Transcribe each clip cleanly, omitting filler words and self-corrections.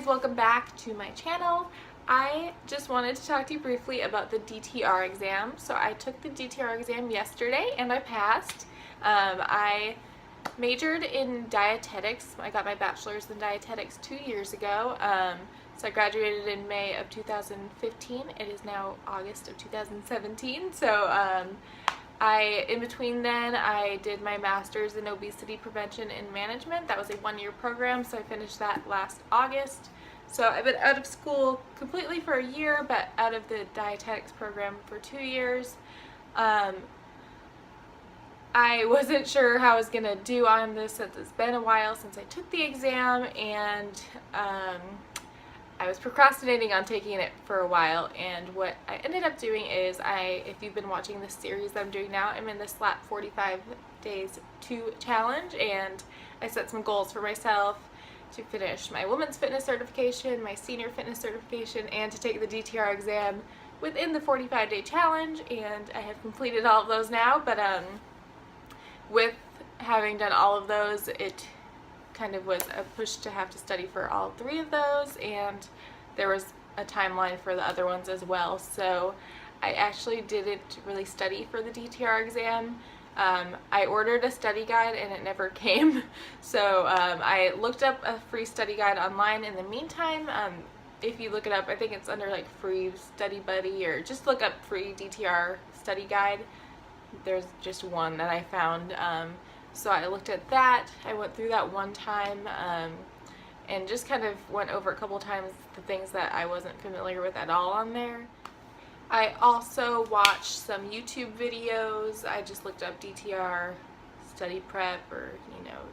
guys, welcome back to my channel. I just wanted to talk to you briefly about the DTR exam. So I took the DTR exam yesterday and I passed. I majored in dietetics. I got my bachelor's in dietetics 2 years ago. So I graduated in May of 2015. It is now August of 2017. So in between then, I did my master's in obesity prevention and management. That was a 1-year program, so I finished that last August. So I've been out of school completely for a year, but out of the dietetics program for 2 years. I wasn't sure how I was going to do on this since it's been a while since I took the exam, and I was procrastinating on taking it for a while, and what I ended up doing is if you've been watching this series that I'm doing now, I'm in the SLAP 45 Days 2 challenge, and I set some goals for myself to finish my women's fitness certification, my senior fitness certification, and to take the DTR exam within the 45-day challenge, and I have completed all of those now, but with having done all of those, it kind of was a push to have to study for all 3 of those, and there was a timeline for the other ones as well. So I actually didn't really study for the DTR exam. I ordered a study guide and it never came. So I looked up a free study guide online in the meantime. If you look it up, I think it's under like free study buddy, or just look up free DTR study guide. There's just one that I found. So I looked at that. I went through that one time and just kind of went over a couple times the things that I wasn't familiar with at all on there. I also watched some YouTube videos. I just looked up DTR study prep, or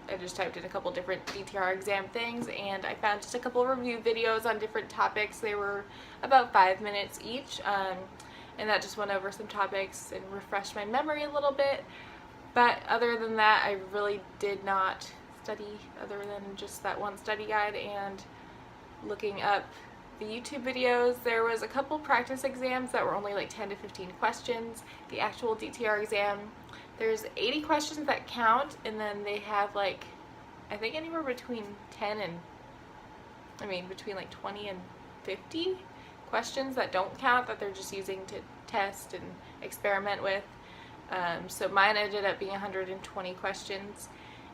I just typed in a couple different DTR exam things, and I found just a couple review videos on different topics. They were about 5 minutes each, and that just went over some topics and refreshed my memory a little bit. But other than that, I really did not study other than just that one study guide and looking up the YouTube videos. There was a couple practice exams that were only like 10 to 15 questions. The actual DTR exam, there's 80 questions that count, and then they have like, I think anywhere between 20 and 50 questions that don't count, that they're just using to test and experiment with. So mine ended up being 120 questions,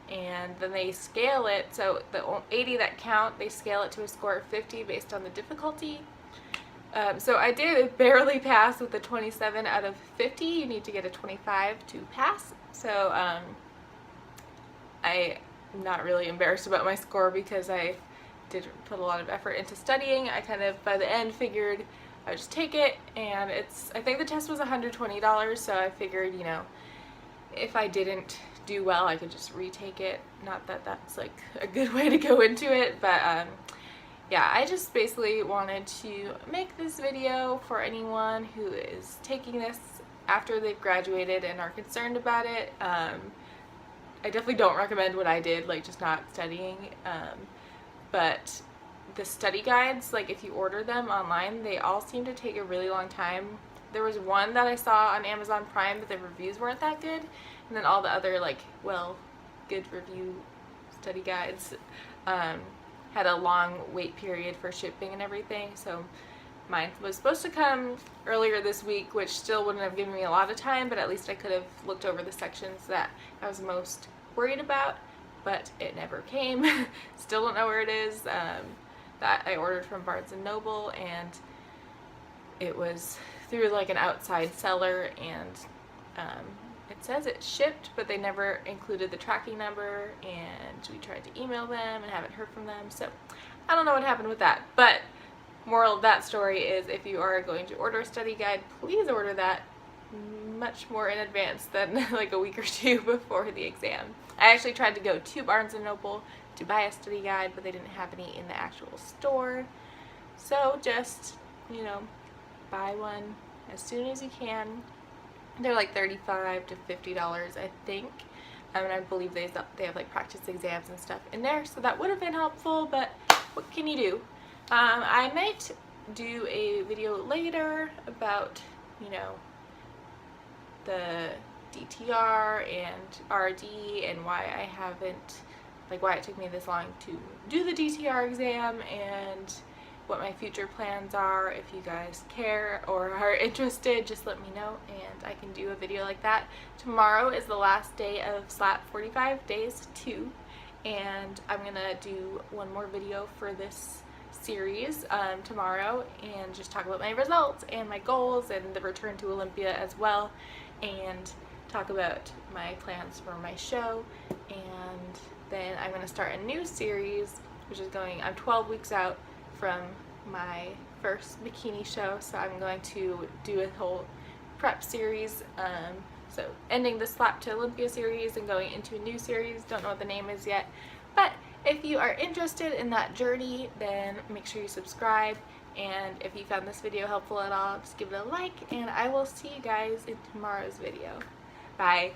and then they scale it, so the 80 that count, they scale it to a score of 50 based on the difficulty. So I did barely pass with a 27 out of 50. You need to get a 25 to pass. So I'm not really embarrassed about my score because I did put a lot of effort into studying. I kind of, by the end, figured I would just take it, and I think the test was $120, so I figured, if I didn't do well, I could just retake it. Not that that's like a good way to go into it, but yeah, I just basically wanted to make this video for anyone who is taking this after they've graduated and are concerned about it. I definitely don't recommend what I did, like just not studying, but the study guides, like if you order them online, they all seem to take a really long time. There was one that I saw on Amazon Prime, but the reviews weren't that good, and then all the other good review study guides had a long wait period for shipping and everything. So mine was supposed to come earlier this week, which still wouldn't have given me a lot of time, but at least I could have looked over the sections that I was most worried about, but it never came. Still don't know where it is. That I ordered from Barnes & Noble, and it was through like an outside seller, and it says it shipped, but they never included the tracking number, and we tried to email them and haven't heard from them. So I don't know what happened with that, but moral of that story is, if you are going to order a study guide, please order that much more in advance than like a week or 2 before the exam. I actually tried to go to Barnes & Noble to buy a study guide, but they didn't have any in the actual store. So just, buy one as soon as you can. They're like $35 to $50, I think. And I believe they have like practice exams and stuff in there, so that would have been helpful, but what can you do? I might do a video later about, the DTR and RD and why I haven't like why it took me this long to do the DTR exam and what my future plans are. If you guys care or are interested, just let me know and I can do a video like that. Tomorrow is the last day of SLAP 45 days 2, and I'm gonna do one more video for this series tomorrow and just talk about my results and my goals and the return to Olympia as well, and talk about my plans for my show. And then I'm going to start a new series, which is I'm 12 weeks out from my first bikini show, so I'm going to do a whole prep series, so ending the SLAP to Olympia series and going into a new series. Don't know what the name is yet, but if you are interested in that journey, then make sure you subscribe, and if you found this video helpful at all, just give it a like, and I will see you guys in tomorrow's video. Bye!